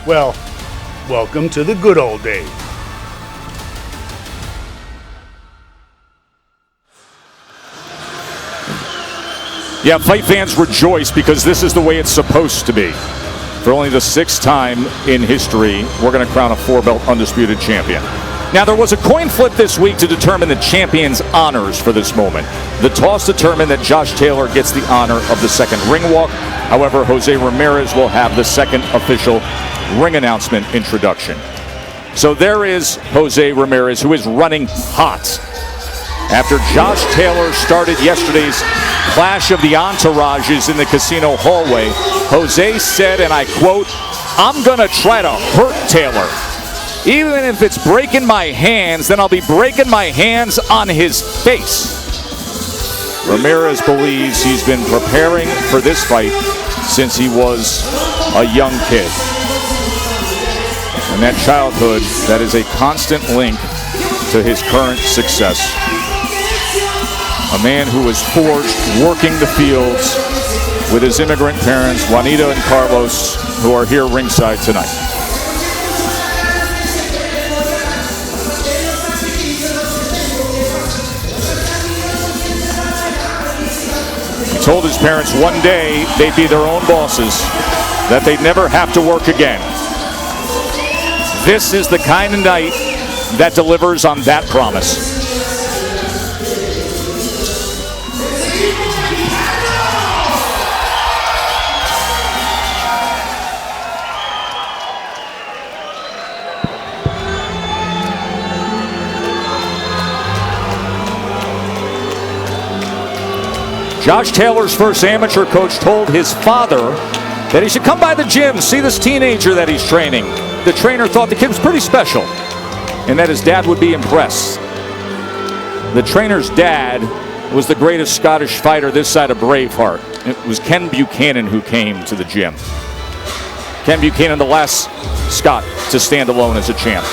Well, welcome to the good old days. Yeah, fight fans rejoice because this is the way it's supposed to be. For only the 6th time in history, we're going to crown a 4-belt undisputed champion. Now, there was a coin flip this week to determine the champion's honors for this moment. The toss determined that Josh Taylor gets the honor of the second ring walk. However, José Ramírez will have the second official ring announcement introduction. So there is José Ramírez, who is running hot. After Josh Taylor started yesterday's clash of the entourages in the casino hallway, José said, and I quote, "I'm going to try to hurt Taylor. Even if it's breaking my hands, then I'll be breaking my hands on his face." Ramírez believes he's been preparing for this fight since he was a young kid. And that childhood, that is a constant link to his current success. A man who was forged working the fields with his immigrant parents, Juanita and Carlos, who are here ringside tonight. He told his parents one day they'd be their own bosses, that they'd never have to work again. This is the kind of night that delivers on that promise. Josh Taylor's first amateur coach told his father that he should come by the gym, see this teenager that he's training. The trainer thought the kid was pretty special and that his dad would be impressed. The trainer's dad was the greatest Scottish fighter this side of Braveheart. It was Ken Buchanan who came to the gym. Ken Buchanan, the last Scot to stand alone as a champ.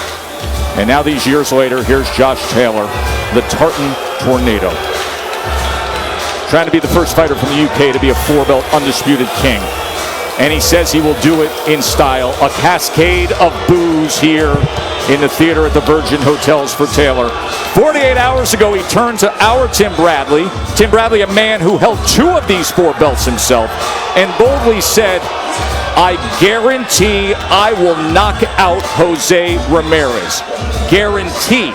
And now these years later, here's Josh Taylor, the Tartan Tornado. Trying to be the first fighter from the UK to be a 4-belt undisputed king. And he says he will do it in style. A cascade of boos here in the theater at the Virgin Hotels for Taylor. 48 hours ago, he turned to our Tim Bradley. Tim Bradley, a man who held 2 of these 4 belts himself, and boldly said, "I guarantee I will knock out José Ramírez. Guarantee."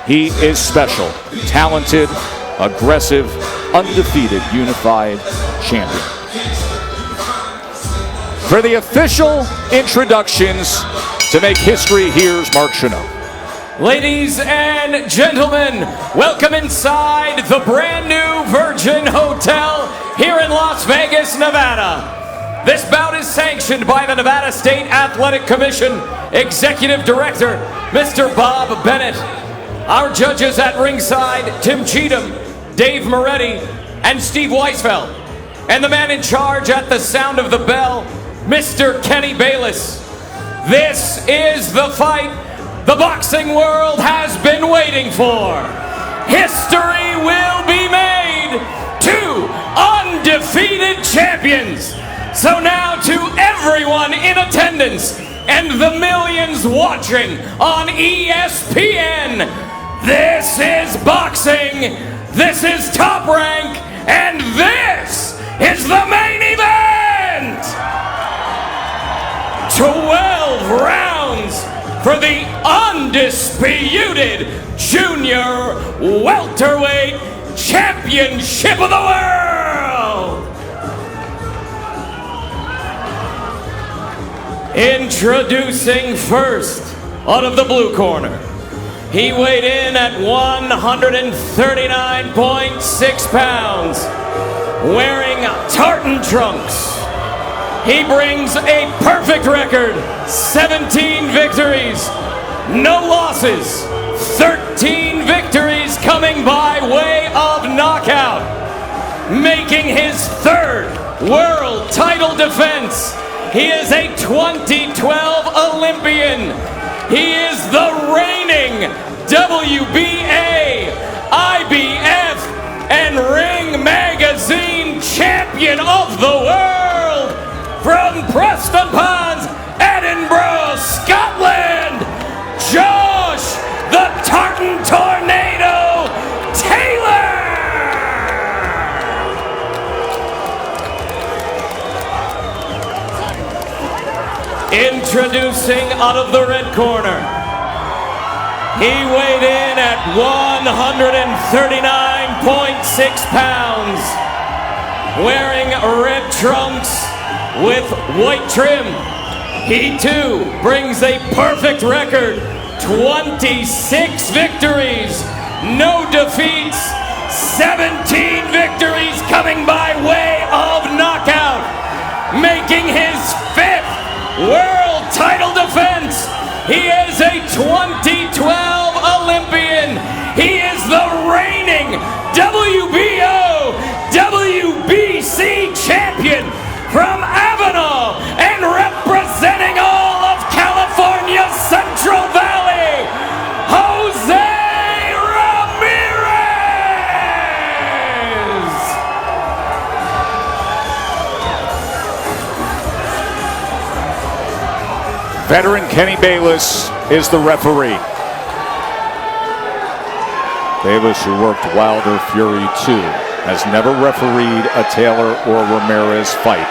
He is special, talented, aggressive, undefeated, unified champion. For the official introductions to make history, here's Mark Chanot. Ladies and gentlemen, welcome inside the brand new Virgin Hotel here in Las Vegas, Nevada. This bout is sanctioned by the Nevada State Athletic Commission Executive Director, Mr. Bob Bennett. Our judges at ringside, Tim Cheatham, Dave Moretti, and Steve Weisfeld. And the man in charge at the sound of the bell, Mr. Kenny Bayless. This is the fight the boxing world has been waiting for. History will be made. 2 undefeated champions. So now to everyone in attendance and the millions watching on ESPN, this is boxing, this is Top Rank, and this is the main event! 12 rounds for the undisputed junior welterweight championship of the world! Introducing first, out of the blue corner. He weighed in at 139.6 pounds, wearing tartan trunks. He brings a perfect record, 17 victories, no losses, 13 victories coming by way of knockout, making his 3rd world title defense. He is a 2012 Olympian. He is the reigning WBA, IBF, and Ring Magazine champion of the world. from Preston Pans, Edinburgh, Scotland, Josh the Tartan Tornado Taylor. Introducing out of the red corner, he weighed in at 139.6 pounds, wearing red trunks with white trim. He too brings a perfect record, 26 victories, no defeats, 17 victories coming by way of knockout, making his 5th world title defense. He is a 2012 Olympian. He is the reigning WBO, WBC champion from Avenel and representing all of California's Central Valley, José Ramírez. Veteran Kenny Bayless is the referee. Bayless, who worked Wilder Fury 2, has never refereed a Taylor or Ramírez fight.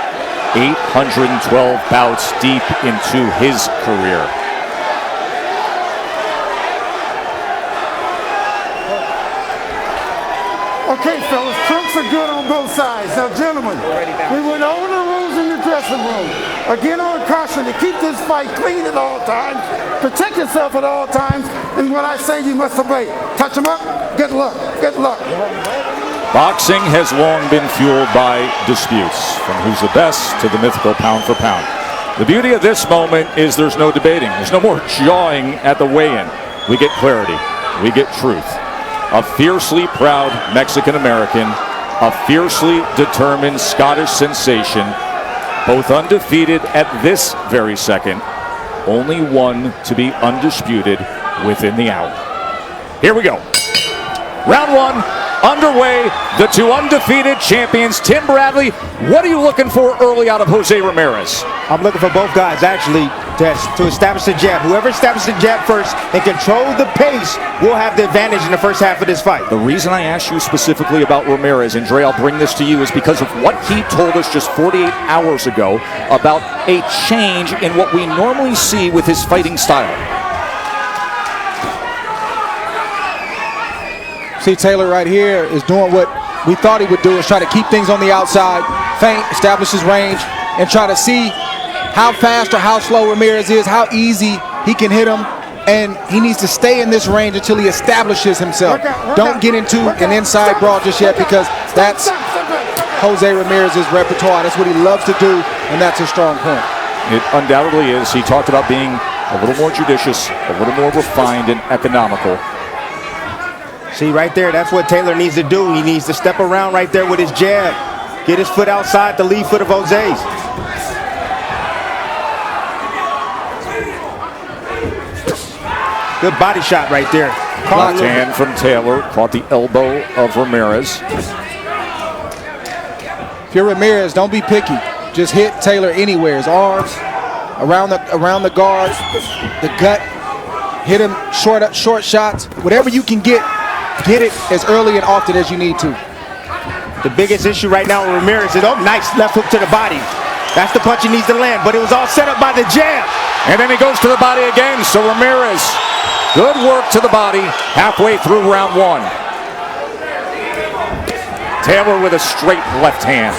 812 bouts deep into his career. Okay, fellas, trunks are good on both sides. Now, gentlemen, we went over the rules in the dressing room. Again, on caution to keep this fight clean at all times, protect yourself at all times, and what I say you must obey. Touch them up, good luck, good luck. Boxing has long been fueled by disputes, from who's the best to the mythical pound for pound. The beauty of this moment is there's no debating. There's no more jawing at the weigh-in. We get clarity. We get truth. A fiercely proud Mexican-American, a fiercely determined Scottish sensation, both undefeated at this very second, only one to be undisputed within the hour. Here we go. Round one underway. The two undefeated champions. Tim Bradley, what are you looking for early out of José Ramírez? I'm looking for both guys, actually, to establish the jab. Whoever establishes the jab first and control the pace will have the advantage in the first half of this fight. The reason I asked you specifically about Ramírez, and Dre, I'll bring this to you, is because of what he told us just 48 hours ago about a change in what we normally see with his fighting style. See, Taylor right here is doing what we thought he would do, is try to keep things on the outside, feint, establish his range, and try to see how fast or how slow Ramírez is, how easy he can hit him, and he needs to stay in this range until he establishes himself. Don't get into an inside brawl just yet, because that's José Ramírez's repertoire. That's what he loves to do, and that's his strong point. It undoubtedly is. He talked about being a little more judicious, a little more refined and economical. See, right there, that's what Taylor needs to do. He needs to step around right there with his jab. Get his foot outside the lead foot of José's. Good body shot right there. Blocked hand from Taylor, caught the elbow of Ramírez. If you're Ramírez, don't be picky. Just hit Taylor anywhere. His arms, around the guard, the gut. Hit him short shots. Whatever you can get it as early and often as you need to. The biggest issue right now with Ramírez is, oh, nice left hook to the body. That's the punch he needs to land, but it was all set up by the jab. And then he goes to the body again, so Ramírez, good work to the body halfway through round one. Taylor with a straight left hand.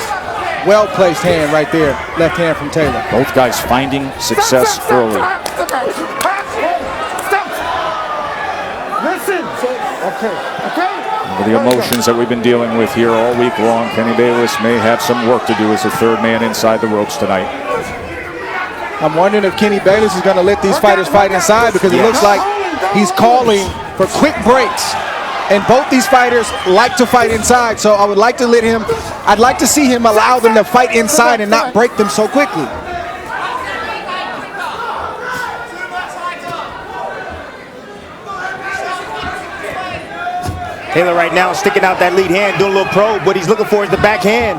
Well-placed hand right there, left hand from Taylor. Both guys finding success early. Listen. Okay. With the emotions that we've been dealing with here all week long, Kenny Bayless may have some work to do as the third man inside the ropes tonight. I'm wondering if Kenny Bayless is going to let these fighters fight inside, because it looks like he's calling for quick breaks. And both these fighters like to fight inside, so I would like to I'd like to see him allow them to fight inside and not break them so quickly. Taylor right now sticking out that lead hand, doing a little probe. What he's looking for is the backhand.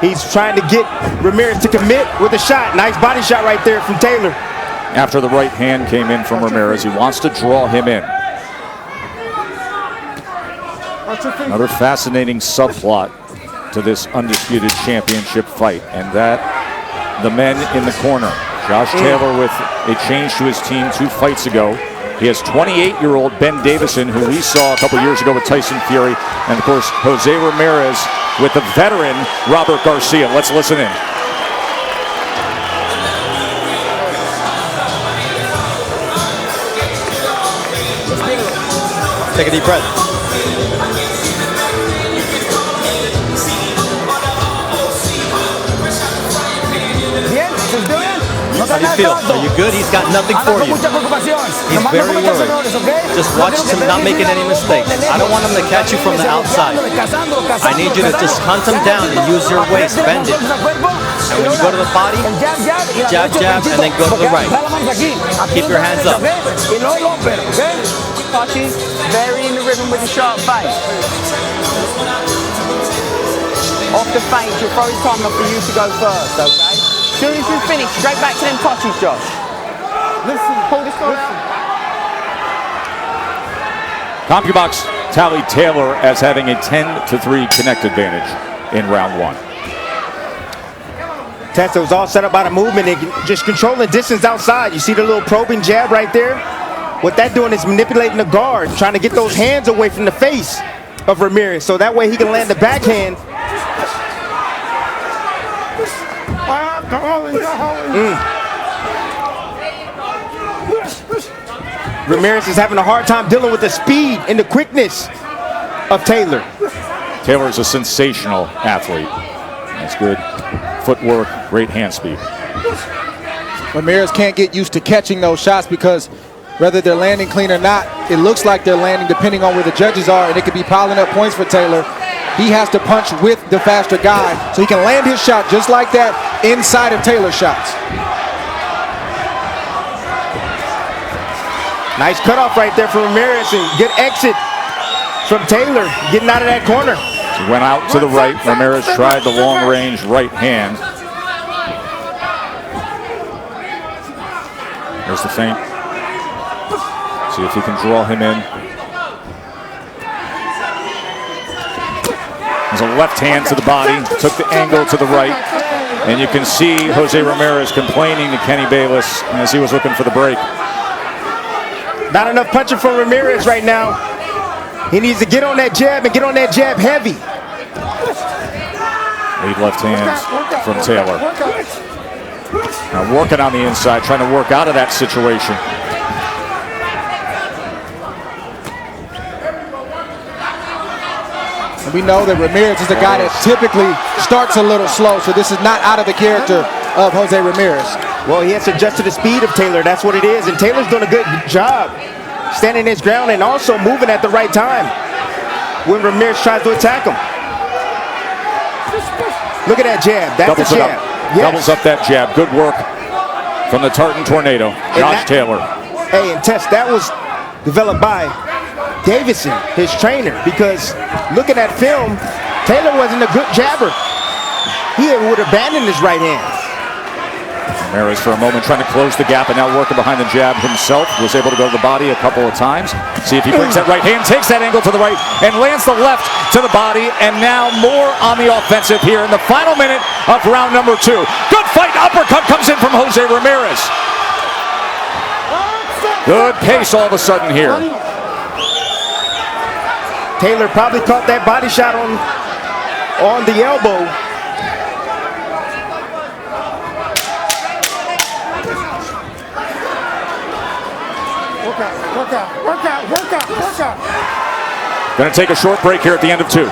He's trying to get Ramírez to commit with a shot. Nice body shot right there from Taylor. After the right hand came in from Ramírez, he wants to draw him in. Another fascinating subplot to this undisputed championship fight, and that the men in the corner. Josh Taylor with a change to his team 2 fights ago. He has 28-year-old Ben Davison, who we saw a couple years ago with Tyson Fury, and of course Jose Ramírez with the veteran Robert Garcia. Let's listen in. Take a deep breath. How do you feel? Are you good? He's got nothing for you. He's very worried. Just watch him not making any mistakes. I don't want him to catch you from the outside. I need you to just hunt him down and use your waist, bend it. And when you go to the body, jab, jab, and then go to the right. Keep your hands up. Very in the rhythm with the sharp face. Off the feint, you'll throw his time up for you to go first, okay? As soon as you finish, straight back to them touches, Josh. Listen, pull this one out. CompuBox tallied Taylor as having a 10-3 connect advantage in round 1. Tessa was all set up by the movement and just controlling distance outside. You see the little probing jab right there? What that doing is manipulating the guard, trying to get those hands away from the face of Ramírez, so that way he can land the backhand. Ramírez is having a hard time dealing with the speed and the quickness of Taylor. Taylor is a sensational athlete. That's good footwork, great hand speed. Ramírez can't get used to catching those shots because whether they're landing clean or not, it looks like they're landing depending on where the judges are, and it could be piling up points for Taylor. He has to punch with the faster guy so he can land his shot just like that inside of Taylor's shots. Nice cutoff right there for Ramírez, and good exit from Taylor getting out of that corner. He went out to the right. Ramírez tried the long-range right hand. There's the feint. See if he can draw him in. There's a left hand to the body, took the angle to the right, and you can see Jose Ramírez complaining to Kenny Bayless as he was looking for the break. Not enough punching from Ramírez right now. He needs to get on that jab and get on that jab heavy. Lead left hands from Taylor. Now working on the inside, trying to work out of that situation. We know that Ramírez is a guy that typically starts a little slow, so this is not out of the character of Jose Ramírez. Well, he has to adjust to the speed of Taylor. That's what it is, and Taylor's doing a good job standing his ground and also moving at the right time when Ramírez tries to attack him. Look at that jab. That's the jab. Yes. Doubles up that jab. Good work from the Tartan Tornado, Josh Taylor. Hey, and Tess, that was developed by Davison, his trainer, because looking at film, Taylor wasn't a good jabber. He would abandon his right hand. Ramírez for a moment trying to close the gap and now working behind the jab himself. Was able to go to the body a couple of times. See if he brings that right hand, takes that angle to the right, and lands the left to the body. And now more on the offensive here in the final minute of round number 2. Good fight. Uppercut comes in from Jose Ramírez. Good pace all of a sudden here. Taylor probably caught that body shot on the elbow. Work out. Going to take a short break here at the end of 2.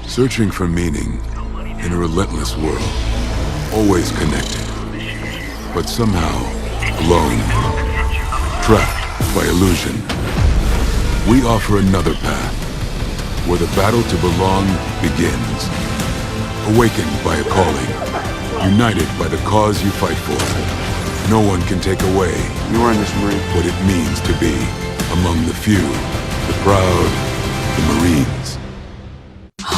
Searching for meaning in a relentless world, always connected, but somehow alone, trapped by illusion. We offer another path, where the battle to belong begins. Awakened by a calling, united by the cause you fight for. No one can take away what it means to be among the few, the proud, the Marines.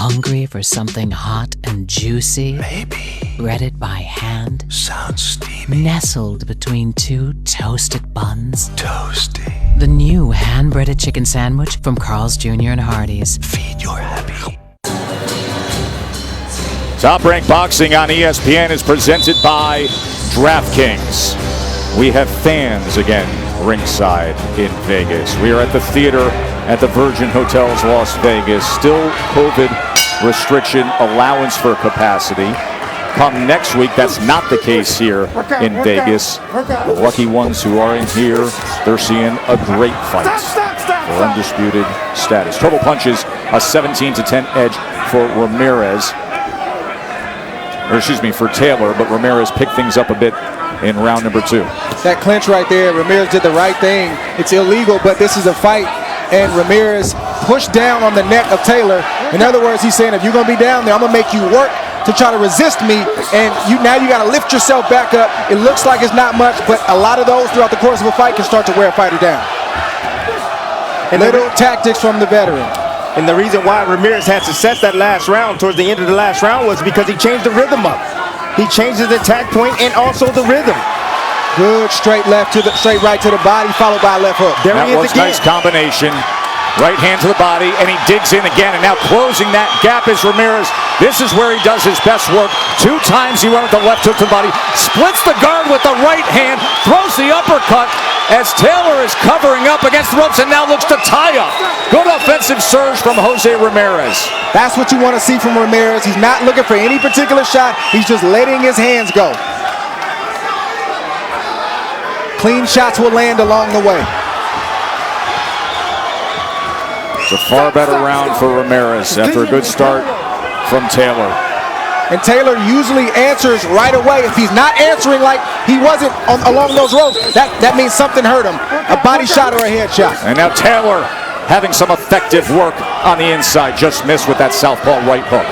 Hungry for something hot and juicy? Maybe. Breaded by hand? Sounds steamy. Nestled between two toasted buns? Toasty. The new hand-breaded chicken sandwich from Carl's Jr. and Hardee's. Feed your happy. Top Rank Boxing on ESPN is presented by DraftKings. We have fans again ringside in Vegas. We are at the theater at the Virgin Hotels Las Vegas. Still COVID restriction allowance for capacity. Come next week, that's not the case here in Vegas. The lucky ones who are in here, they're seeing a great fight for undisputed status. Total punches, a 17-10 edge for Ramírez. Or excuse me, for Taylor, but Ramírez picked things up a bit in round number 2. That clinch right there, Ramírez did the right thing. It's illegal, but this is a fight, and Ramírez pushed down on the neck of Taylor. In other words, he's saying, if you're going to be down there, I'm going to make you work to try to resist me, and now you got to lift yourself back up. It looks like it's not much, but a lot of those throughout the course of a fight can start to wear a fighter down. And little tactics from the veteran. And the reason why Ramírez had success that last round, towards the end of the last round, was because he changed the rhythm up. He changed his attack point and also the rhythm. Good straight left to the straight right to the body, followed by a left hook. There he is again. Nice combination. Right hand to the body, and he digs in again, and now closing that gap is Ramírez. This is where he does his best work. 2 times he went with the left hook to the body, splits the guard with the right hand, throws the uppercut as Taylor is covering up against the ropes and now looks to tie up. Good offensive surge from José Ramírez. That's what you want to see from Ramírez. He's not looking for any particular shot. He's just letting his hands go. Clean shots will land along the way. It's a far better round for Ramírez after a good start from Taylor. And Taylor usually answers right away. If he's not answering like he wasn't along those ropes, that means something hurt him. A body shot or a head shot. And now Taylor having some effective work on the inside. Just missed with that southpaw right hook.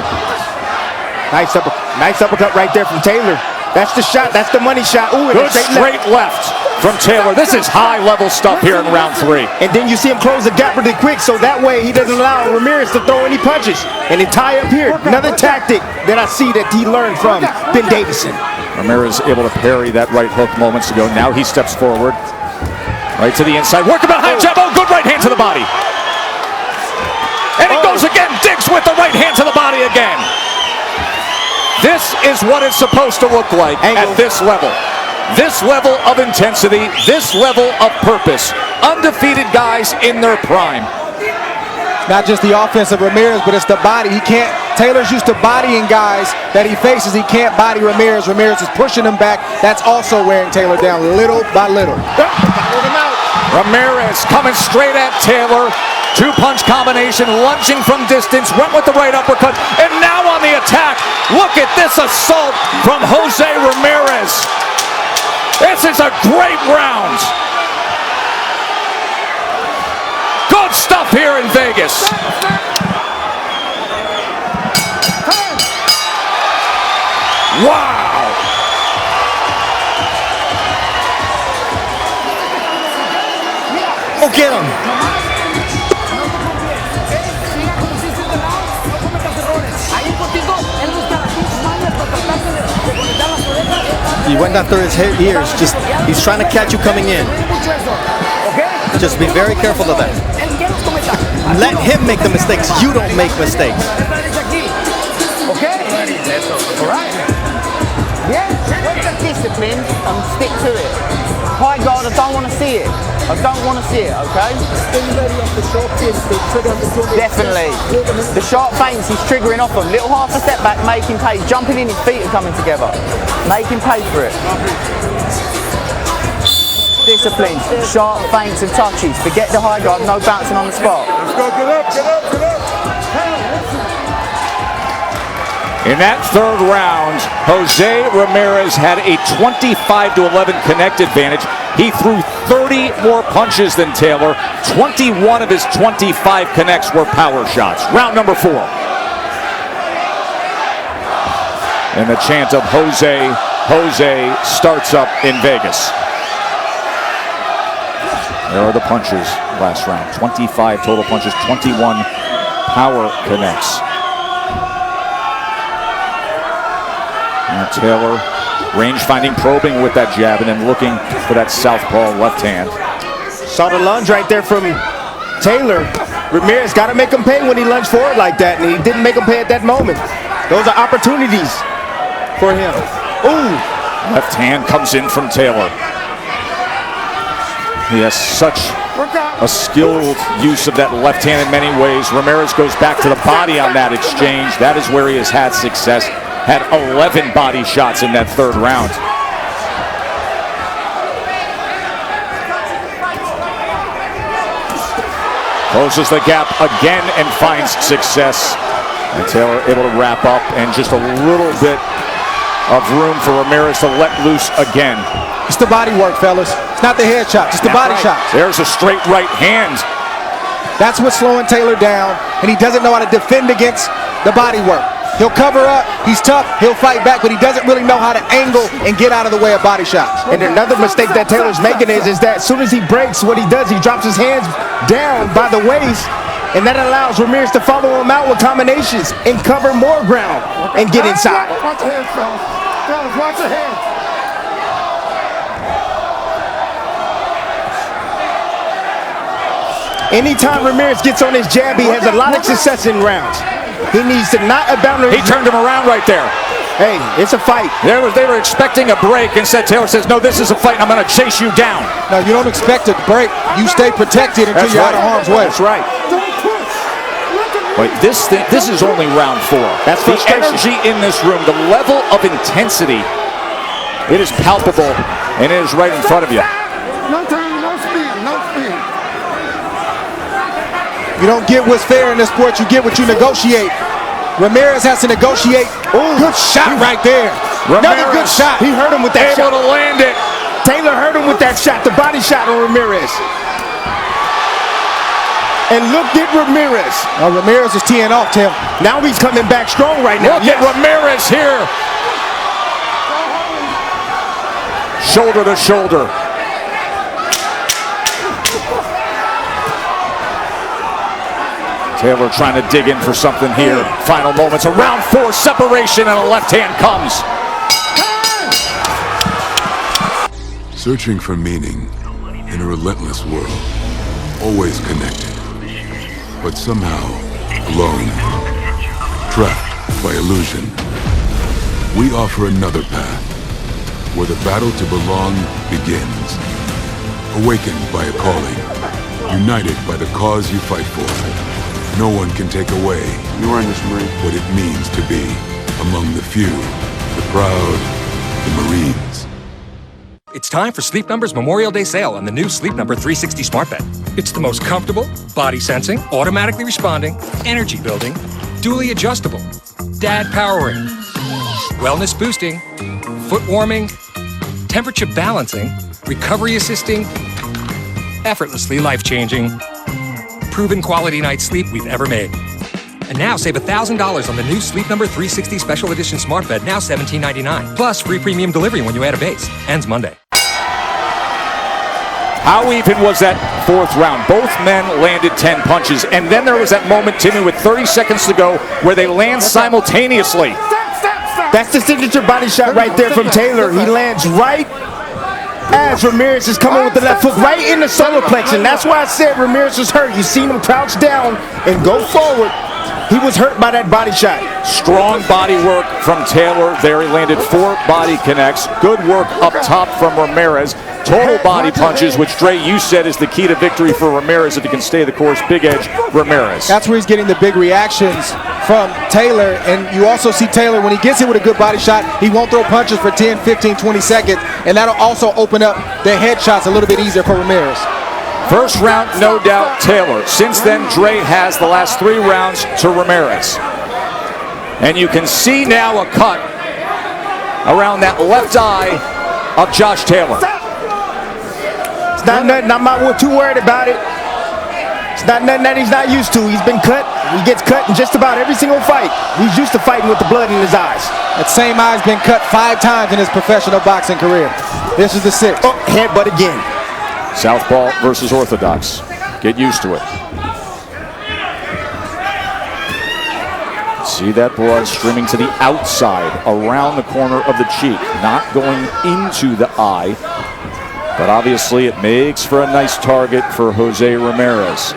Nice uppercut right there from Taylor. That's the shot. That's the money shot. Ooh, good straight left from Taylor. This is high-level stuff here in round 3. And then you see him close the gap really quick, so that way he doesn't allow Ramírez to throw any punches. And he tie up here. Another tactic that I see that he learned from Ben Davison. Ramírez able to parry that right hook moments ago. Now he steps forward. Right to the inside. Work about high jab. Oh, good right hand to the body. And he goes again. Digs with the right hand to the body again. This is what it's supposed to look like at this level. This level of intensity, this level of purpose. Undefeated guys in their prime. Not just the offense of Ramírez, but it's the body. Taylor's used to bodying guys that he faces. He can't body Ramírez. Ramírez is pushing him back. That's also wearing Taylor down little by little. Ramírez coming straight at Taylor. 2-punch combination, lunging from distance, went with the right uppercut, and now on the attack. Look at this assault from José Ramírez. This is a great round. Good stuff here in Vegas. Wow. Oh, get him. He went after his ears. He's trying to catch you coming in. Just be very careful of that. Let him make the mistakes. You don't make mistakes. Okay? All right. Yeah. Discipline and stick to it. High guard, I don't want to see it. I don't want to see it, okay? Definitely. The sharp feints he's triggering off them. Little half a step back, making pay. Jumping in, his feet are coming together. Making pay for it. Discipline, sharp feints and touches. Forget the high guard, no bouncing on the spot. Let's go, get up, get up, get up. In that third round, José Ramírez had a 25-11 connect advantage. He threw 30 more punches than Taylor. 21 of his 25 connects were power shots. Round number 4. And the chant of José starts up in Vegas. There are the punches last round. 25 total punches, 21 power connects. Taylor, range-finding, probing with that jab, and then looking for that southpaw left hand. Saw the lunge right there from Taylor. Ramírez got to make him pay when he lunged forward like that, and he didn't make him pay at that moment. Those are opportunities for him. Ooh. Left hand comes in from Taylor. He has such a skilled use of that left hand in many ways. Ramírez goes back to the body on that exchange. That is where he has had success. Had 11 body shots in that third round. Closes the gap again and finds success. And Taylor able to wrap up, and just a little bit of room for Ramírez to let loose again. It's the body work, fellas. It's not the head shot, it's the body shot. There's a straight right hand. That's what's slowing Taylor down, and he doesn't know how to defend against the body work. He'll cover up, he's tough, he'll fight back, but he doesn't really know how to angle and get out of the way of body shots. And another mistake that Taylor's making is that as soon as he breaks, what he does, he drops his hands down by the waist, and that allows Ramírez to follow him out with combinations and cover more ground and get inside. Watch the head, fellas. Fellas, watch the head. Anytime Ramírez gets on his jab, he has a lot of success in rounds. He needs to not abandon. He turned him around right there. Hey, it's a fight. They were expecting a break. Instead, Taylor says, no, this is a fight. I'm going to chase you down. No, you don't expect a break. You stay protected until you're out of harm's way. That's right. But this is only round 4. That's the energy in this room, the level of intensity. It is palpable, and it is right in front of you. No time, no speed, no speed. You don't get what's fair in this sport, you get what you negotiate. Ramírez has to negotiate. Ooh, good shot right there. Another good shot. He hurt him with that shot. Able to land it. Taylor hurt him with that shot, the body shot on Ramírez. And look at Ramírez. Ramírez is teeing off, Tim. Now he's coming back strong right now. Look at Ramírez here. Shoulder to shoulder. Taylor trying to dig in for something here. Final moments, a round 4 separation, and a left hand comes. Searching for meaning in a relentless world. Always connected, but somehow alone. Trapped by illusion. We offer another path, where the battle to belong begins. Awakened by a calling. United by the cause you fight for. No one can take away what it means to be among the few, the proud, the Marines. It's time for Sleep Number's Memorial Day sale on the new Sleep Number 360 smart bed. It's the most comfortable, body sensing, automatically responding, energy building, dually adjustable, dad powering, wellness boosting, foot warming, temperature balancing, recovery assisting, effortlessly life-changing, proven quality night's sleep we've ever made. And now save $1,000 on the new Sleep Number 360 Special Edition Smart Bed, now $17.99. Plus free premium delivery when you add a base. Ends Monday. How even was that 4th round? Both men landed 10 punches, and then there was that moment, Timmy, with 30 seconds to go, where they land simultaneously. That's the signature body shot right there from Taylor. He lands right as Ramírez is coming with the left hook right in the solar plexus. And that's why I said Ramírez was hurt. You seen him crouch down and go forward. He was hurt by that body shot. Strong body work from Taylor there. He landed 4 body connects. Good work up top from Ramírez. Total body punches, which Dre, you said is the key to victory for Ramírez if he can stay the course. Big edge, Ramírez. That's where he's getting the big reactions from Taylor. And you also see Taylor, when he gets hit with a good body shot, he won't throw punches for 10, 15, 20 seconds. And that'll also open up the headshots a little bit easier for Ramírez. First round, no doubt, Taylor. Since then, Dre has the last 3 rounds to Ramírez. And you can see now a cut around that left eye of Josh Taylor. It's not nothing. I'm not too worried about it. It's not nothing that he's not used to. He's been cut. He gets cut in just about every single fight. He's used to fighting with the blood in his eyes. That same eye's been cut 5 times in his professional boxing career. This is the 6th. Oh, headbutt again. Southpaw versus orthodox. Get used to it. See that blood streaming to the outside, around the corner of the cheek, not going into the eye. But obviously it makes for a nice target for Jose Ramírez.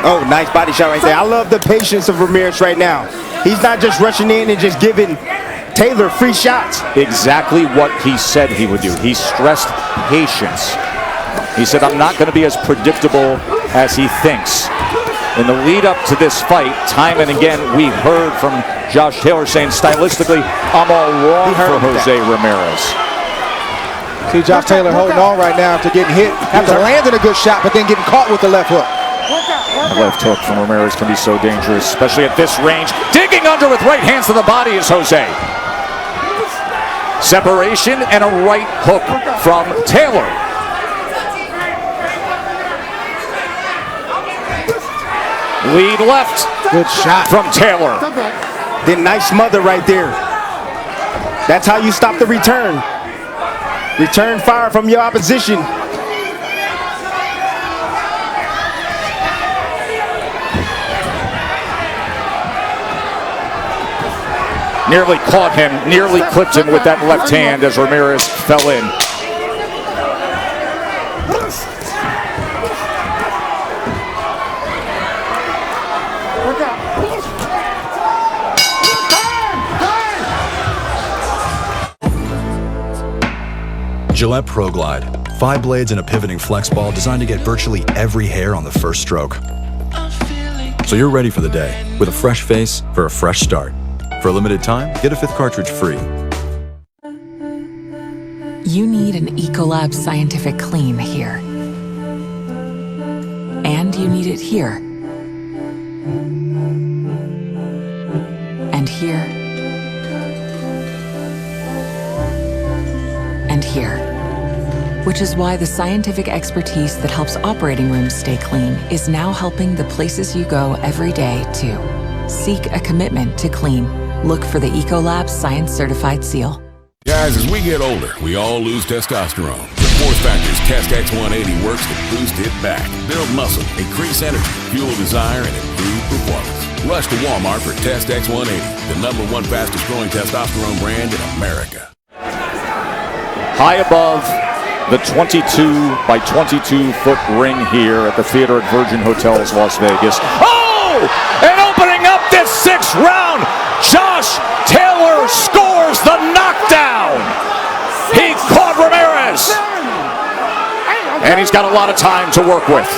Oh, nice body shot right there. I love the patience of Ramírez right now. He's not just rushing in and just giving Taylor free shots. Exactly what he said he would do. He stressed patience. He said, I'm not going to be as predictable as he thinks. In the lead up to this fight, time and again, we heard from Josh Taylor saying, stylistically, I'm all wrong for Jose Ramírez. See Josh Taylor holding on right now after getting hit, after landing a good shot, but then getting caught with the left hook. The left hook from Ramírez can be so dangerous, especially at this range. Digging under with right hands to the body is Jose. Separation and a right hook from Taylor. Lead left. Good shot from Taylor. Then nice smother right there. That's how you stop the return. Return fire from your opposition. Nearly caught him, nearly clipped him with that left hand as Ramírez fell in. Gillette Pro Glide. 5 blades and a pivoting flex ball designed to get virtually every hair on the first stroke. So you're ready for the day with a fresh face for a fresh start. For a limited time, get a 5th cartridge free. You need an Ecolab Scientific Clean here. And you need it here. And here. And here. Which is why the scientific expertise that helps operating rooms stay clean is now helping the places you go every day too. Seek a commitment to clean. Look for the Ecolab Science Certified seal. Guys, as we get older, we all lose testosterone. The Force Factor's Test X180 works to boost it back, build muscle, increase energy, fuel desire, and improve performance. Rush to Walmart for Test X180, the #1 fastest growing testosterone brand in America. High above the 22 by 22 foot ring here at the Theater at Virgin Hotels, Las Vegas. Oh! And opening up this 6th round, Josh Taylor scores the knockdown. He caught Ramírez. And he's got a lot of time to work with.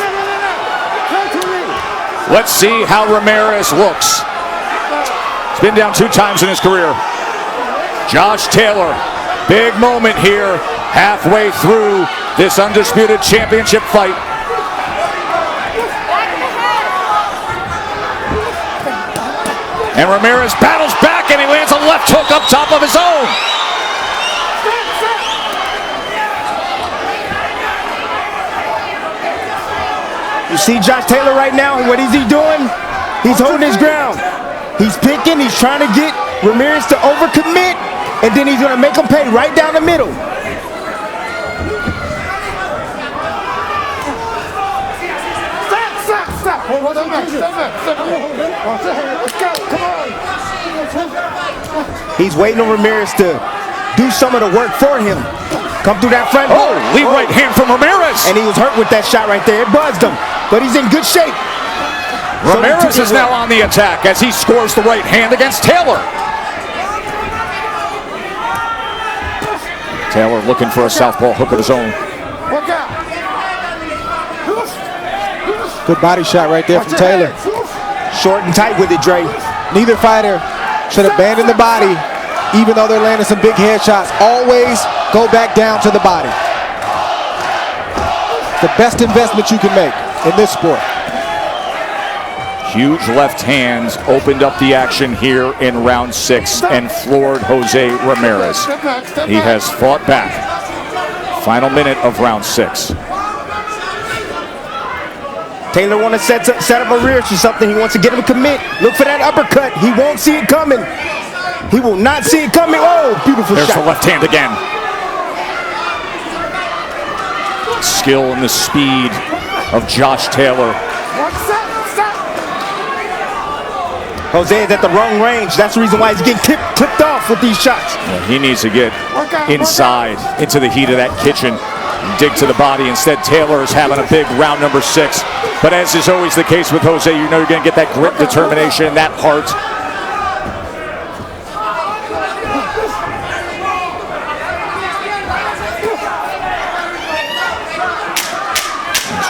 Let's see how Ramírez looks. He's been down 2 times in his career. Josh Taylor, big moment here, halfway through this undisputed championship fight. And Ramírez battles back and he lands a left hook up top of his own. You see Josh Taylor right now, what is he doing? He's holding his ground. He's picking, he's trying to get Ramírez to overcommit, and then he's gonna make him pay right down the middle. He's waiting on Ramírez to do some of the work for him. Come through that front door. Oh, lead right hand from Ramírez. And he was hurt with that shot right there. It buzzed him, but he's in good shape. Ramírez is now on the attack as he scores the right hand against Taylor. Taylor looking for a southpaw hook of his own. Good body shot right there from Taylor. Short and tight with it, Dre. Neither fighter should abandon the body, even though they're landing some big headshots. Always go back down to the body. The best investment you can make in this sport. Huge left hands opened up the action here in round 6 and floored Jose Ramírez. He has fought back. Final minute of round 6. Taylor wants to set up a rear for something. He wants to get him to commit. Look for that uppercut. He won't see it coming. He will not see it coming. Oh, beautiful shot. There's the left hand again. Skill and the speed of Josh Taylor. Jose is at the wrong range. That's the reason why he's getting clipped off with these shots. Yeah, he needs to get inside into the heat of that kitchen and dig to the body. Instead, Taylor is having a big round number 6. But as is always the case with Jose, you know you're going to get that grit, determination, that heart.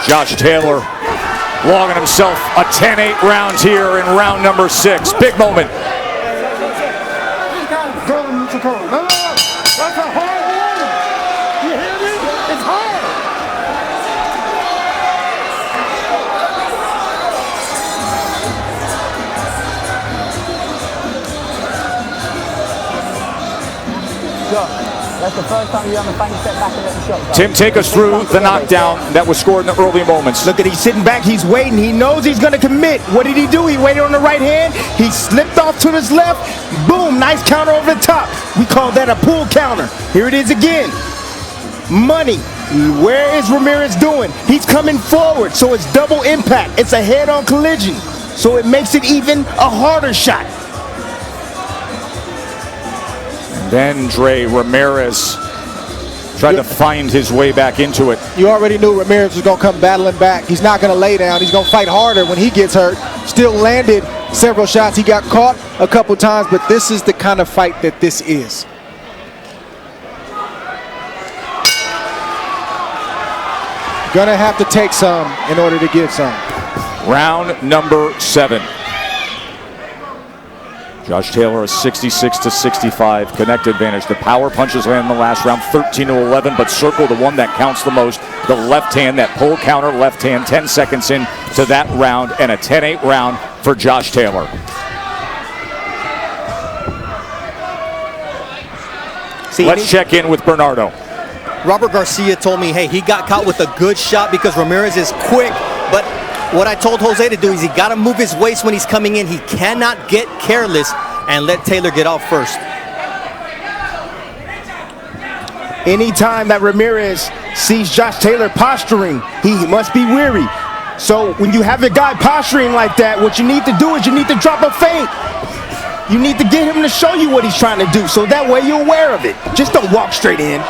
Josh Taylor logging himself a 10-8 round here in round number 6. Big moment. That's a hard one. You hear me? It's hard. That's the first time you haven't step back and let the shot go. Tim, take us through the knockdown that was scored in the early moments. Look at, he's sitting back, he's waiting, he knows he's gonna commit. What did he do? He waited on the right hand, he slipped off to his left, boom, nice counter over the top. We call that a pull counter. Here it is again. Money. Where is Ramírez doing? He's coming forward, so it's double impact. It's a head-on collision, so it makes it even a harder shot. Then Ramírez tried to find his way back into it. You already knew Ramírez was going to come battling back. He's not going to lay down. He's going to fight harder when he gets hurt. Still landed several shots. He got caught a couple times, but this is the kind of fight that this is. Gonna have to take some in order to give some. Round number 7. Josh Taylor a 66-65 connect advantage. The power punches land in the last round, 13-11, but circle the one that counts the most. The left hand, that pull counter left hand, 10 seconds in to that round, and a 10-8 round for Josh Taylor. Let's check in with Bernardo. Robert Garcia told me, hey, he got caught with a good shot because Ramírez is quick, but what I told Jose to do is he got to move his waist when he's coming in. He cannot get careless and let Taylor get off first. Anytime that Ramírez sees Josh Taylor posturing, he must be weary. So when you have a guy posturing like that, what you need to do is you need to drop a feint. You need to get him to show you what he's trying to do, so that way you're aware of it. Just don't walk straight in.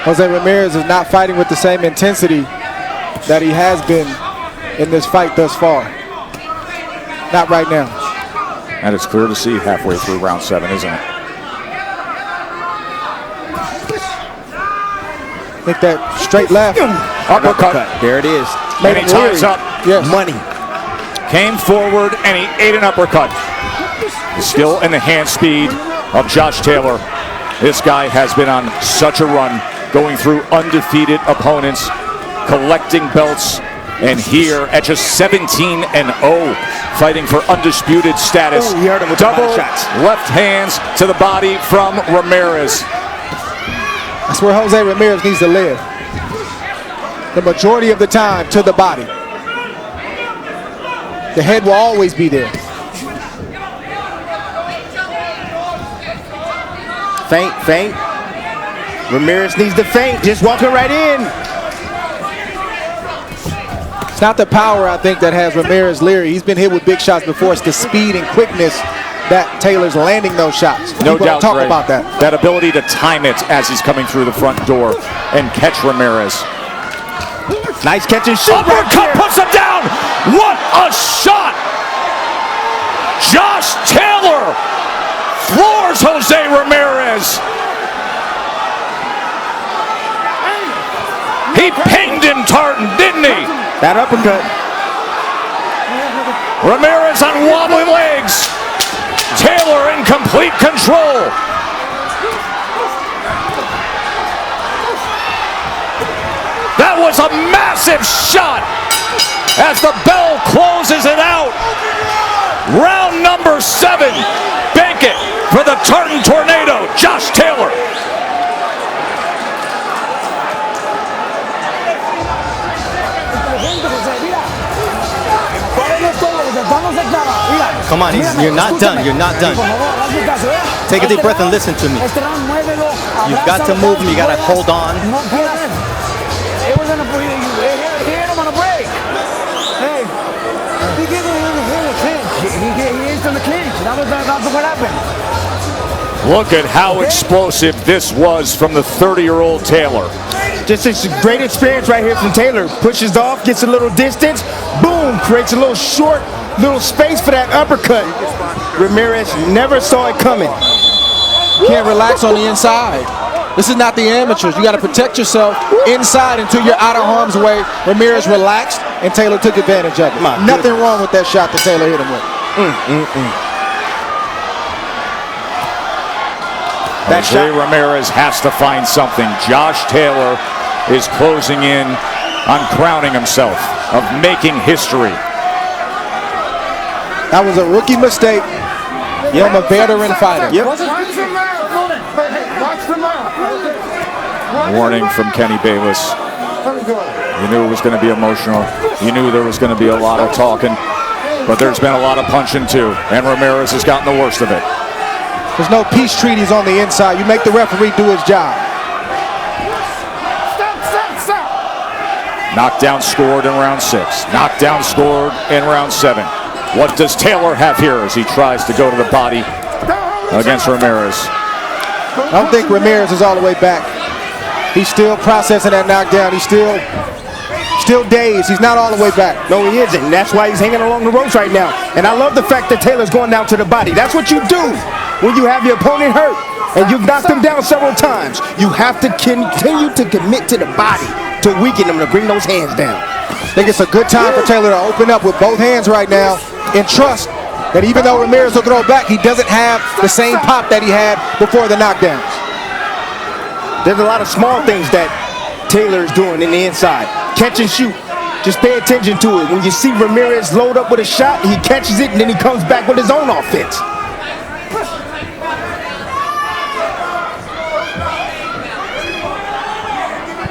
Jose Ramírez is not fighting with the same intensity that he has been in this fight thus far. Not right now. And it's clear to see halfway through round 7, isn't it? I think that straight left. Uppercut. There it is. And he ties up. Yes. Money. Came forward and he ate an uppercut. Still in the hand speed of Josh Taylor. This guy has been on such a run, going through undefeated opponents, collecting belts, and here at just 17-0, fighting for undisputed status. Oh, he hurt him with double the body shots. Left hands to the body from Ramírez. That's where Jose Ramírez needs to live. The majority of the time to the body. The head will always be there. Feint. Ramírez needs to feint. Just walking right in. It's not the power, I think, that has Ramírez leery. He's been hit with big shots before. It's the speed and quickness that Taylor's landing those shots. No People doubt, talk Ray. about that. That ability to time it as he's coming through the front door and catch Ramírez. Nice catch and shoot. Uppercut puts him down. What a shot! Josh Taylor floors Jose Ramírez. He pinged him, Tartan, didn't he? That uppercut. Ramírez on wobbly legs. Taylor in complete control. That was a massive shot as the bell closes it out. Round number 7. Bank it for the Tartan Tornado, Josh Taylor. Mira, Come on, you're not done. You're not done. Take a deep breath and listen to me. You've got to move him. You got to hold on. He ain't gonna break. Hey, he gave him a clinch. He is in the clinch. That's what happened. Look at how explosive this was from the 30-year-old Taylor. Just a great experience right here from Taylor. Pushes off, gets a little distance, boom, creates a little short, little space for that uppercut. Ramirez never saw it coming. Can't relax on the inside. This is not the amateurs. You got to protect yourself inside until you're out of harm's way. Ramirez relaxed, and Taylor took advantage of it. Nothing wrong with that shot that Taylor hit him with. José Ramírez has to find something. Josh Taylor is closing in on crowning himself of making history. That was a rookie mistake from a veteran fighter. Watch the mouth. Warning from Kenny Bayless. You knew it was going to be emotional. You knew there was going to be a lot of talking. But there's been a lot of punching too. And Ramirez has gotten the worst of it. There's no peace treaties on the inside. You make the referee do his job. Knockdown scored in round 6. Knockdown scored in round 7. What does Taylor have here as he tries to go to the body against Ramirez? I don't think Ramirez is all the way back. He's still processing that knockdown. He's still dazed. He's not all the way back. No, he isn't. And that's why he's hanging along the ropes right now. And I love the fact that Taylor's going down to the body. That's what you do when you have your opponent hurt and you've knocked him down several times. You have to continue to commit to the body to weaken him, to bring those hands down. I think it's a good time for Taylor to open up with both hands right now and trust that even though Ramirez will throw back, he doesn't have the same pop that he had before the knockdowns. There's a lot of small things that Taylor is doing in the inside. Catch and shoot. Just pay attention to it. When you see Ramirez load up with a shot, he catches it and then he comes back with his own offense.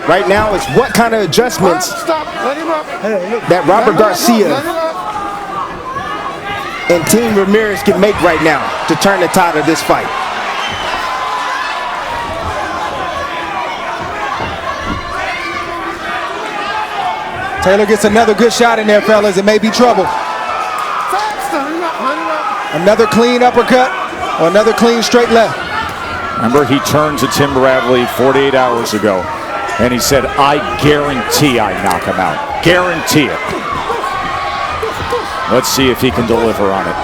Right now, it's what kind of adjustments that Robert Garcia and Team Ramirez can make right now to turn the tide of this fight. Taylor gets another good shot in there, fellas. It may be trouble. Another clean uppercut or another clean straight left. Remember, he turned to Tim Bradley 48 hours ago, and he said, I guarantee I knock him out. Guarantee it. Let's see if he can deliver on it.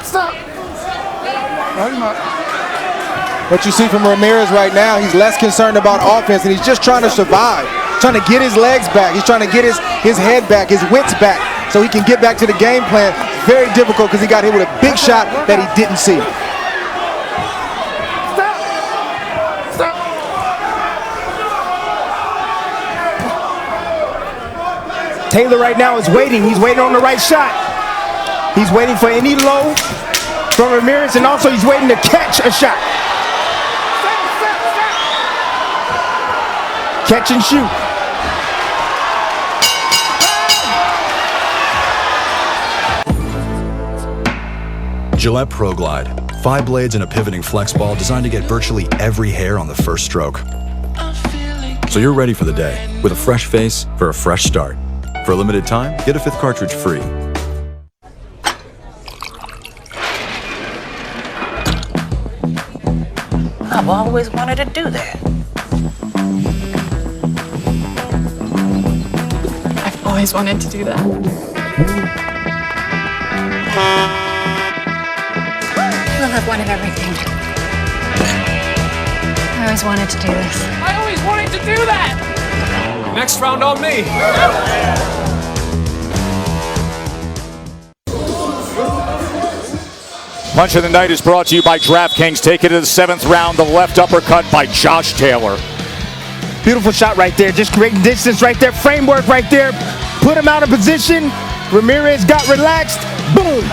Stop. What you see from Ramirez right now, he's less concerned about offense, and he's just trying to survive, trying to get his legs back. He's trying to get his head back, his wits back, so he can get back to the game plan. Very difficult because he got hit with a big shot that he didn't see. Stop. Taylor right now is waiting. He's waiting on the right shot. He's waiting for any low from Ramirez, and also he's waiting to catch a shot. Catch and shoot. Gillette Pro Glide. 5 blades and a pivoting flex ball designed to get virtually every hair on the first stroke. So you're ready for the day with a fresh face for a fresh start. For a limited time, get a 5th cartridge free. I've always wanted to do that. I've always wanted to do that. Well, I've wanted everything. I always wanted to do this. I always wanted to do that! Next round on me. Punch of the night is brought to you by DraftKings. Take it to the 7th round. The left uppercut by Josh Taylor. Beautiful shot right there. Just creating distance right there. Framework right there. Put him out of position. Ramirez got relaxed. Boom.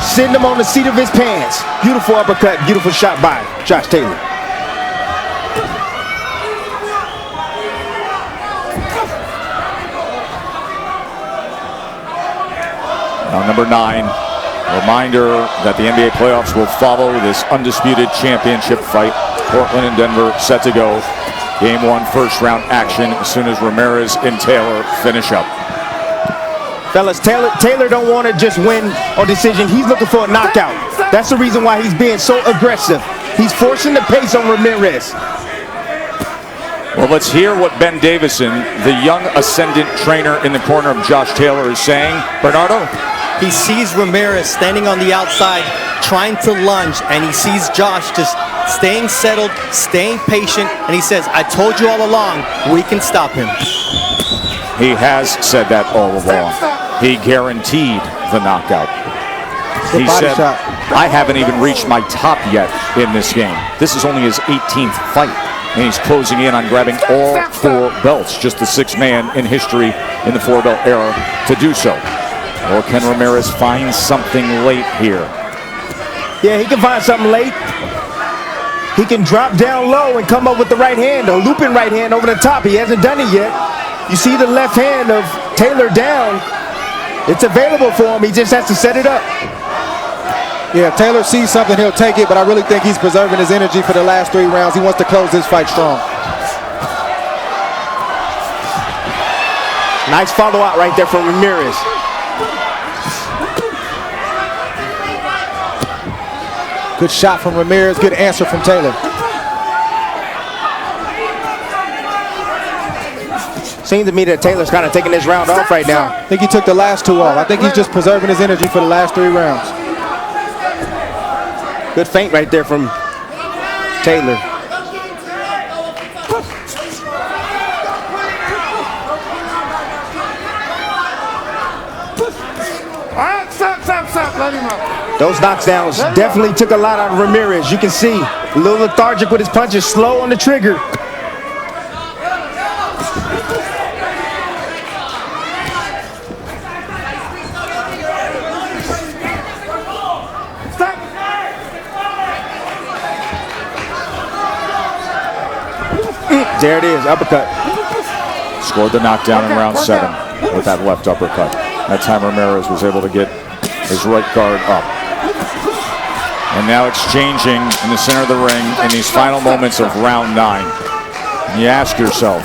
Send him on the seat of his pants. Beautiful uppercut. Beautiful shot by Josh Taylor. Now, number 9, reminder that the NBA playoffs will follow this undisputed championship fight. Portland and Denver set to go. Game 1, first round action as soon as Ramírez and Taylor finish up. Fellas, Taylor don't want to just win on decision. He's looking for a knockout. That's the reason why he's being so aggressive. He's forcing the pace on Ramírez. Well, let's hear what Ben Davison, the young ascendant trainer in the corner of Josh Taylor, is saying. Bernardo? He sees Ramírez standing on the outside, trying to lunge, and he sees Josh just staying settled, staying patient, and he says, I told you all along, we can stop him. He has said that all along. He guaranteed the knockout. He said, I haven't even reached my top yet in this game. This is only his 18th fight, and he's closing in on grabbing all 4 belts, just the 6th man in history in the 4-belt era to do so. Or can Ramírez find something late here? Yeah, he can find something late. He can drop down low and come up with the right hand, a looping right hand over the top. He hasn't done it yet. You see the left hand of Taylor down. It's available for him. He just has to set it up. Yeah, if Taylor sees something, he'll take it, but I really think he's preserving his energy for the last 3 rounds. He wants to close this fight strong. Nice follow-out right there from Ramírez. Good shot from Ramírez, good answer from Taylor. Seems to me that Taylor's kind of taking this round off right now. I think he took the last 2 off. I think he's just preserving his energy for the last 3 rounds. Good feint right there from Taylor. All right, stop. Let him up. Those knockdowns definitely took a lot out of Ramírez. You can see a little lethargic with his punches, slow on the trigger. There it is, uppercut. Scored the knockdown in round 7 with that left uppercut. That time Ramírez was able to get his right guard up. And now exchanging in the center of the ring in these final moments of round 9. And you ask yourself,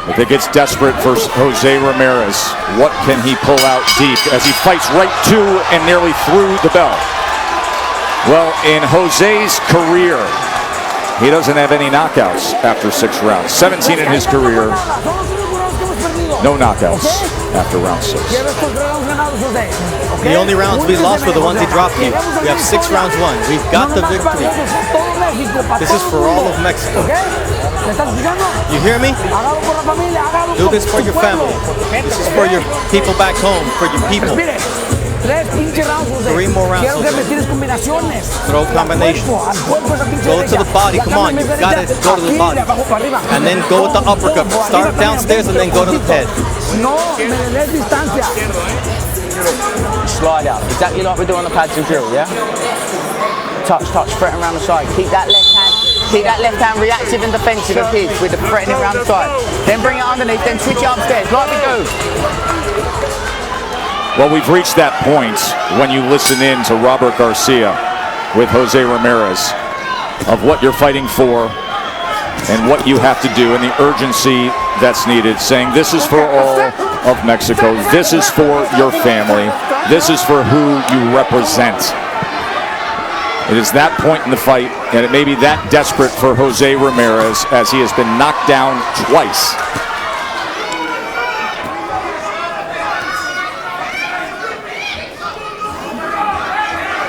if it gets desperate for José Ramírez, what can he pull out deep as he fights right to and nearly through the bell? Well, in José's career, he doesn't have any knockouts after 6 rounds. 17 in his career. No knockouts after round 6. The only rounds we lost were the ones he dropped you. We have 6 rounds won. We've got the victory. This is for all of Mexico. You hear me? Do this for your family. This is for your people back home, for your people. 3 more rounds. Throw combination. Go to the body. Come on, you gotta go to the body. And then go with the uppercut. Start downstairs and then go to the head. Slide out. Exactly like we do on the pads and drill, yeah? Touch, threaten around the side. Keep that left hand reactive and defensive of his with the threatening around the side. Then bring it underneath, then switch it upstairs like we do. Well, we've reached that point when you listen in to Robert Garcia with José Ramírez of what you're fighting for and what you have to do and the urgency that's needed, saying this is for all of Mexico, this is for your family, this is for who you represent. It is that point in the fight, and it may be that desperate for José Ramírez as he has been knocked down twice.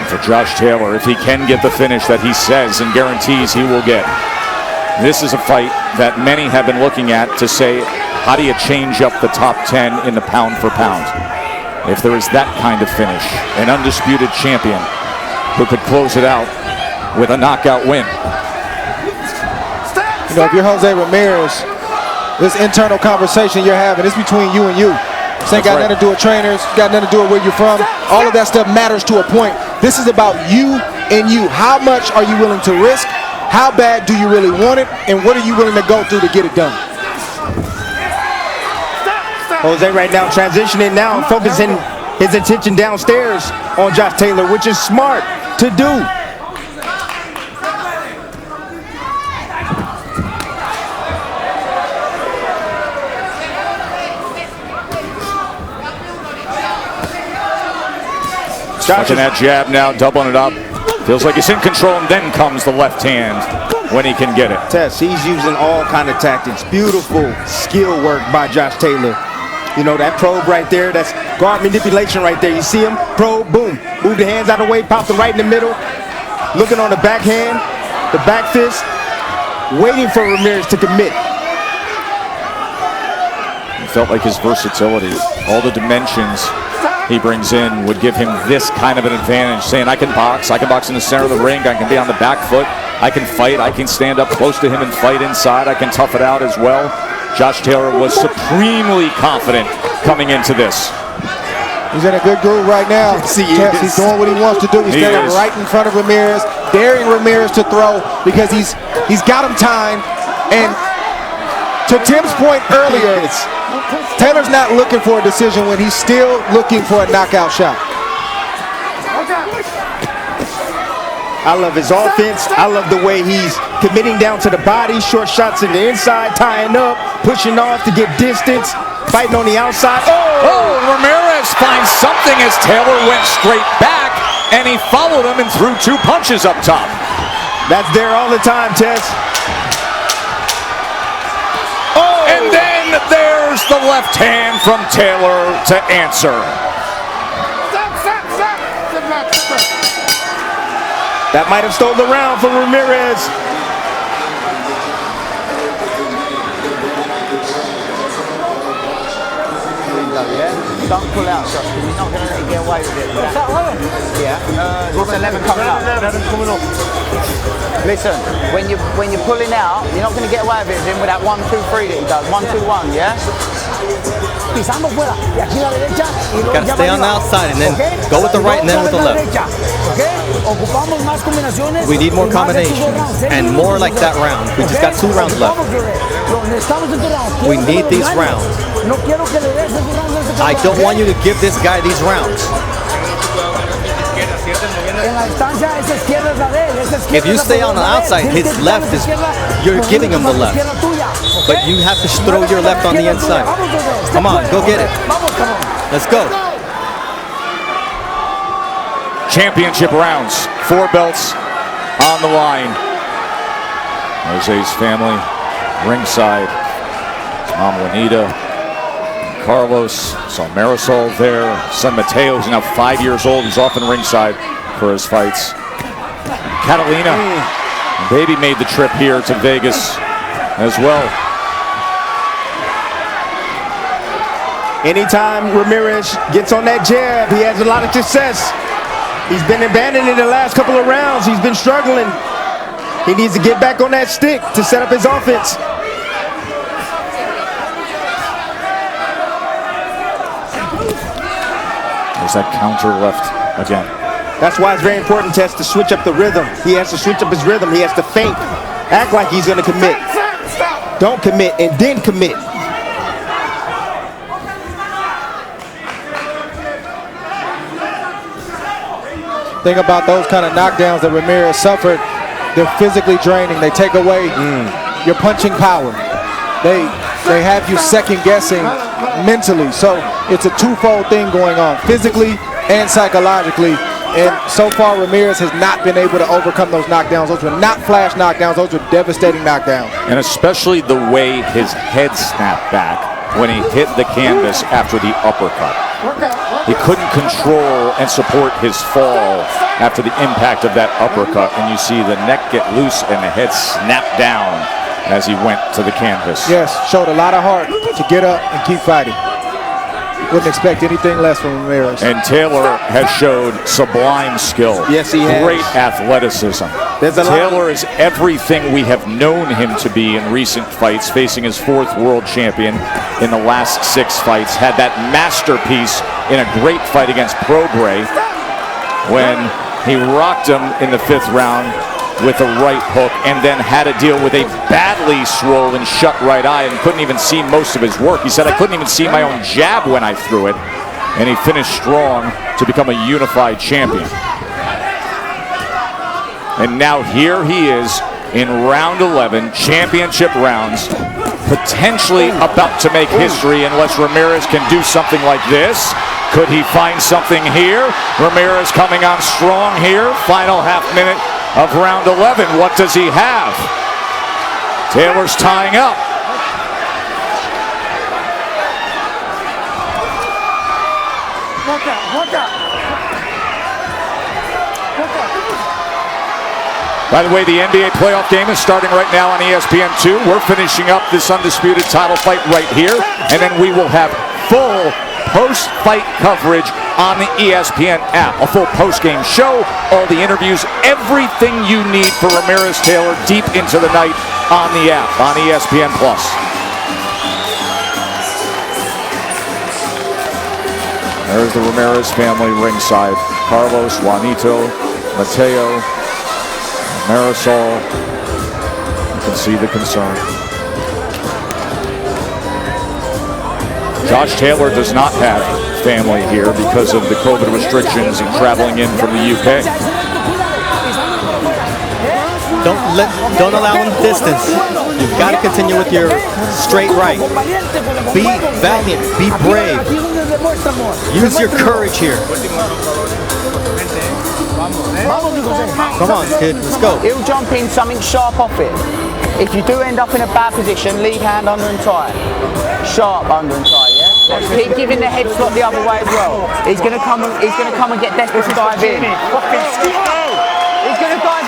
For Josh Taylor, if he can get the finish that he says and guarantees he will get. This is a fight that many have been looking at to say, how do you change up the top 10 in the pound for pound? If there is that kind of finish, an undisputed champion who could close it out with a knockout win. You know, if you're José Ramírez, this internal conversation you're having is between you and you. This ain't got nothing to do with trainers, got nothing to do with where you're from. All of that stuff matters to a point. This is about you and you. How much are you willing to risk? How bad do you really want it? And what are you willing to go through to get it done? José right now transitioning now, focusing his attention downstairs on Josh Taylor, which is smart to do. Watching that jab now, doubling it up. Feels like he's in control, and then comes the left hand when he can get it. Tess, he's using all kind of tactics. Beautiful skill work by Josh Taylor. You know, that probe right there, that's guard manipulation right there. You see him, probe, boom. Move the hands out of the way, pop them right in the middle. Looking on the backhand, the back fist, waiting for Ramírez to commit. It felt like his versatility, all the dimensions he brings in would give him this kind of an advantage, saying I can box in the center of the ring, I can be on the back foot, I can fight, I can stand up close to him and fight inside, I can tough it out as well. Josh Taylor was supremely confident coming into this. He's in a good groove right now. He's doing what he wants to do. He's standing right in front of Ramírez, daring Ramírez to throw because he's got him timed. And to Tim's point earlier, Taylor's not looking for a decision when he's still looking for a knockout shot. I love his offense. I love the way he's committing down to the body, short shots in the inside, tying up, pushing off to get distance, fighting on the outside. Oh, Ramírez finds something as Taylor went straight back, and he followed him and threw 2 punches up top. That's there all the time, Tess. And then there's the left hand from Taylor to answer. That might have stole the round for Ramírez. Don't pull out, Josh, because you're not going to let it get away with it. Yeah. What's 11 coming up? 11 coming up. Listen, when you're pulling out, you're not going to get away with it with that 1, 2, 3 that he does. 1, 2, 1, yeah? Pisando fuera, y aquí la derecha, y luego gotta stay on the outside and then go with the right and then with the left. Ocupamos más combinaciones. We need more combinations and more like that round. We just got 2 rounds left. We need these rounds. I don't want you to give this guy these rounds. If you stay on the outside, his left is, you're giving him the left. But you have to throw your left on the inside. Come on, go get it. Let's go. Championship rounds, 4 belts on the line. José's family ringside. Mom Juanita, Carlos, saw Marisol there. Son Mateo, who's now 5 years old, who's often ringside for his fights. Catalina, baby, made the trip here to Vegas as well. Anytime Ramírez gets on that jab, he has a lot of success. He's been abandoning the last couple of rounds. He's been struggling. He needs to get back on that stick to set up his offense. There's that counter left again. That's why it's very important, Tess, to switch up the rhythm. He has to switch up his rhythm. He has to feint, act like he's going to commit. Don't commit and then commit. Thing about those kind of knockdowns that Ramírez suffered, they're physically draining. They take away your punching power. They have you second guessing mentally. So it's a twofold thing going on, physically and psychologically. And so far, Ramírez has not been able to overcome those knockdowns. Those were not flash knockdowns. Those were devastating knockdowns. And especially the way his head snapped back when he hit the canvas after the uppercut. He couldn't control and support his fall after the impact of that uppercut. And you see the neck get loose and the head snap down as he went to the canvas. Yes, showed a lot of heart to get up and keep fighting. Wouldn't expect anything less from Ramírez. And Taylor has showed sublime skill. Yes, he has. Great athleticism. Taylor is everything we have known him to be in recent fights, facing his 4th world champion in the last 6 fights. Had that masterpiece in a great fight against Prograis when he rocked him in the 5th round with a right hook, and then had to deal with a badly swollen shut right eye and couldn't even see most of his work. He said, I couldn't even see my own jab when I threw it. and he finished strong to become a unified champion. And now here he is in round 11, championship rounds, potentially about to make history unless Ramírez can do something like this. Could he find something here? Ramírez coming on strong here. Final half minute of round 11. What does he have? Taylor's tying up. Watch out. By the way, the NBA playoff game is starting right now on ESPN2. We're finishing up this undisputed title fight right here, and then we will have full post-fight coverage on the ESPN app. A full post-game show, all the interviews, everything you need for Ramírez Taylor deep into the night on the app, on ESPN+. There's the Ramírez family ringside. Carlos, Juanito, Mateo, Marisol. You can see the concern. Josh Taylor does not have family here because of the COVID restrictions and traveling in from the UK. Don't allow him distance. You've got to continue with your straight right. Be valiant. Be brave. Use your courage here. Come on, kid. Let's go. He'll jump in something sharp off it. If you do end up in a bad position, lead hand under and tie. Sharp under and tie, yeah? Keep giving the head slot the other way as well. He's gonna come and get desperate to dive in.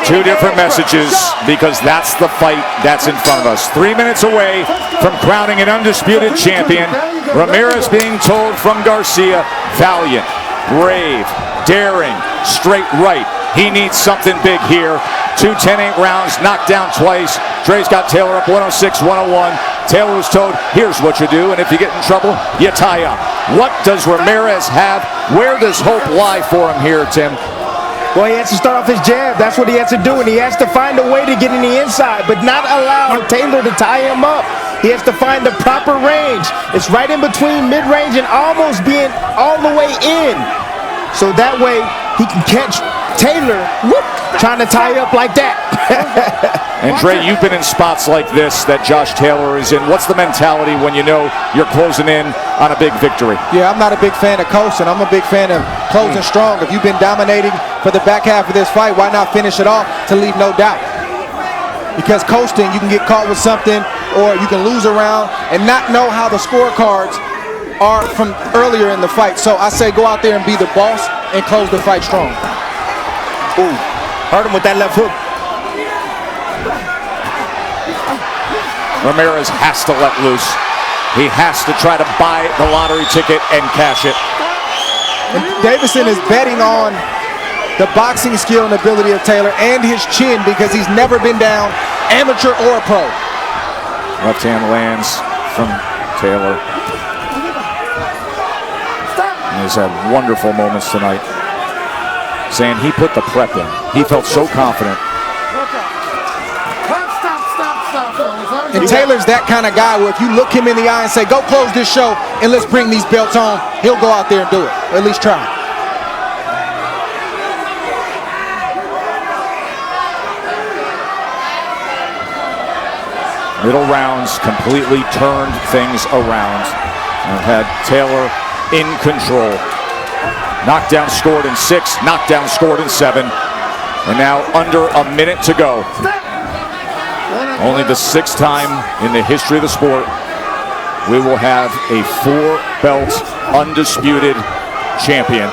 Two different messages because that's the fight that's in front of us. 3 minutes away from crowning an undisputed champion. Ramírez being told from Garcia, valiant, brave, daring, straight right. He needs something big here. 2 10-8 rounds, knocked down twice. Dre's got Taylor up 106-101. Taylor was told, here's what you do, and if you get in trouble, you tie up. What does Ramírez have? Where does hope lie for him here, Tim? Well, he has to start off his jab. That's what he has to do, and he has to find a way to get in the inside, but not allow Taylor to tie him up. He has to find the proper range. It's right in between mid-range and almost being all the way in. So that way, he can catch Taylor trying to tie up like that. And Dre, you've been in spots like this that Josh Taylor is in. What's the mentality when you know you're closing in on a big victory? Yeah, I'm not a big fan of coasting. I'm a big fan of closing strong. If you've been dominating for the back half of this fight, why not finish it off to leave no doubt? Because coasting, you can get caught with something, or you can lose a round and not know how the scorecards are from earlier in the fight. So I say go out there and be the boss and close the fight strong. Ooh, hurt him with that left hook. Ramírez has to let loose. He has to try to buy the lottery ticket and cash it. Davison is betting on the boxing skill and ability of Taylor and his chin because he's never been down, amateur or pro. Left hand lands from Taylor. And he's had wonderful moments tonight. Saying he put the prep in. He felt so confident. And Taylor's that kind of guy where if you look him in the eye and say, go close this show and let's bring these belts on, he'll go out there and do it, or at least try. Middle rounds completely turned things around and had Taylor in control. Knockdown scored in 6, knockdown scored in 7, and now under a minute to go. Only the 6th time in the history of the sport we will have a 4-belt undisputed champion.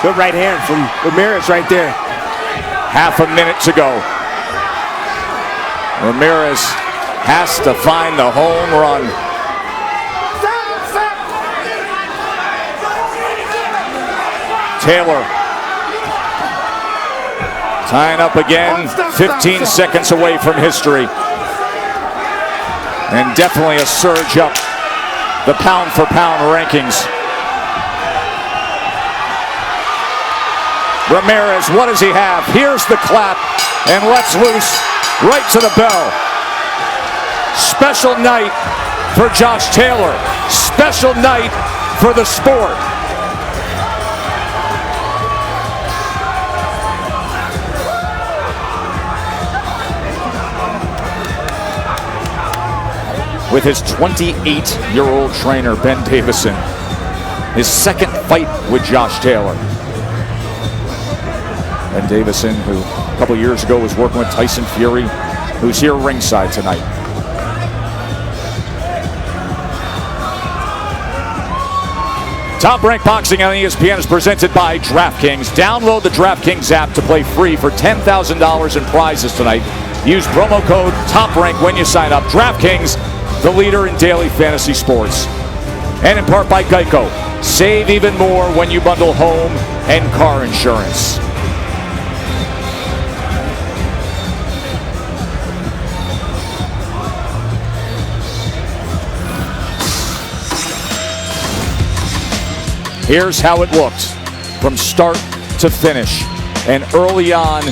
Good right hand from Ramírez right there. Half a minute to go. Ramírez has to find the home run. Taylor tying up again, 15 seconds away from history. And definitely a surge up the pound-for-pound rankings. Ramírez, what does he have? Here's the clap, and lets loose right to the bell. Special night for Josh Taylor. Special night for the sport. With his 28-year-old trainer, Ben Davison. His second fight with Josh Taylor. Ben Davison, who a couple years ago was working with Tyson Fury, who's here ringside tonight. Top Rank Boxing on ESPN is presented by DraftKings. Download the DraftKings app to play free for $10,000 in prizes tonight. Use promo code TOPRANK when you sign up. DraftKings, the leader in daily fantasy sports. And in part by Geico. Save even more when you bundle home and car insurance. Here's how it looked from start to finish. And early on,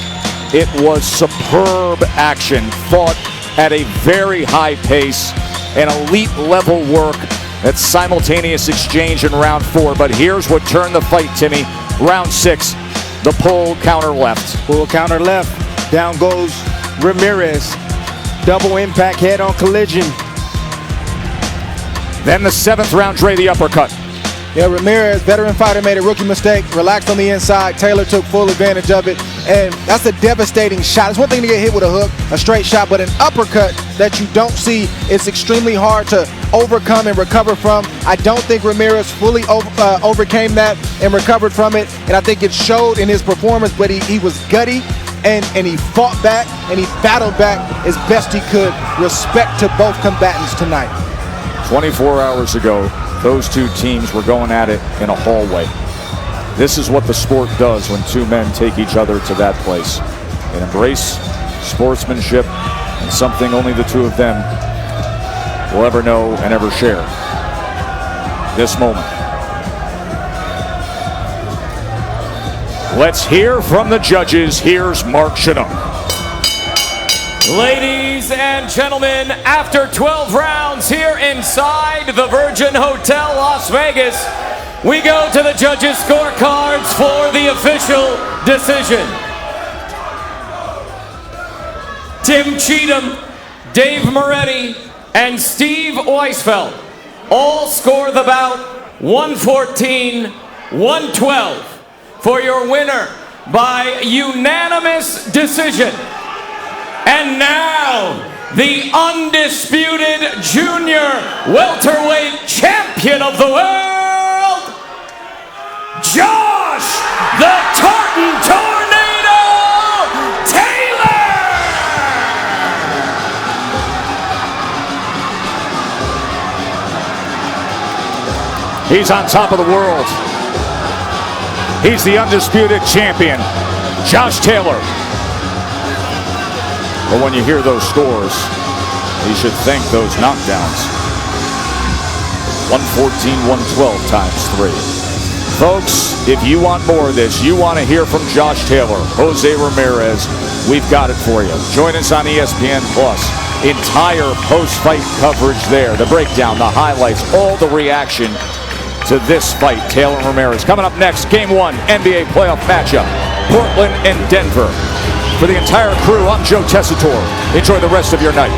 it was superb action, fought at a very high pace, and elite level work. That simultaneous exchange in round 4. But here's what turned the fight, Timmy. Round 6, the pull counter left. Pull counter left. Down goes Ramírez. Double impact head-on collision. Then the 7th round, Dre, the uppercut. Yeah, Ramírez, veteran fighter, made a rookie mistake, relaxed on the inside. Taylor took full advantage of it, and that's a devastating shot. It's one thing to get hit with a hook, a straight shot, but an uppercut that you don't see, it's extremely hard to overcome and recover from. I don't think Ramírez fully overcame that and recovered from it, and I think it showed in his performance, but he was gutty, and he fought back, and he battled back as best he could. Respect to both combatants tonight. 24 hours ago, those two teams were going at it in a hallway. This is what the sport does when two men take each other to that place. An embrace sportsmanship and something only the two of them will ever know and ever share. This moment. Let's hear from the judges. Here's Mark Chinook. Ladies and gentlemen, after 12 rounds here inside the Virgin Hotel, Las Vegas, we go to the judges' scorecards for the official decision. Tim Cheatham, Dave Moretti, and Steve Weisfeld all score the bout 114-112 for your winner by unanimous decision. And now, the undisputed junior welterweight champion of the world, Josh the Tartan Tornado Taylor! He's on top of the world. He's the undisputed champion, Josh Taylor. But when you hear those scores, you should thank those knockdowns. 114-112 times 3. Folks, if you want more of this, you want to hear from Josh Taylor, Jose Ramírez, we've got it for you. Join us on ESPN Plus. Entire post-fight coverage there. The breakdown, the highlights, all the reaction to this fight. Taylor Ramírez. Coming up next, Game 1, NBA playoff matchup. Portland and Denver. For the entire crew, I'm Joe Tessitore. Enjoy the rest of your night.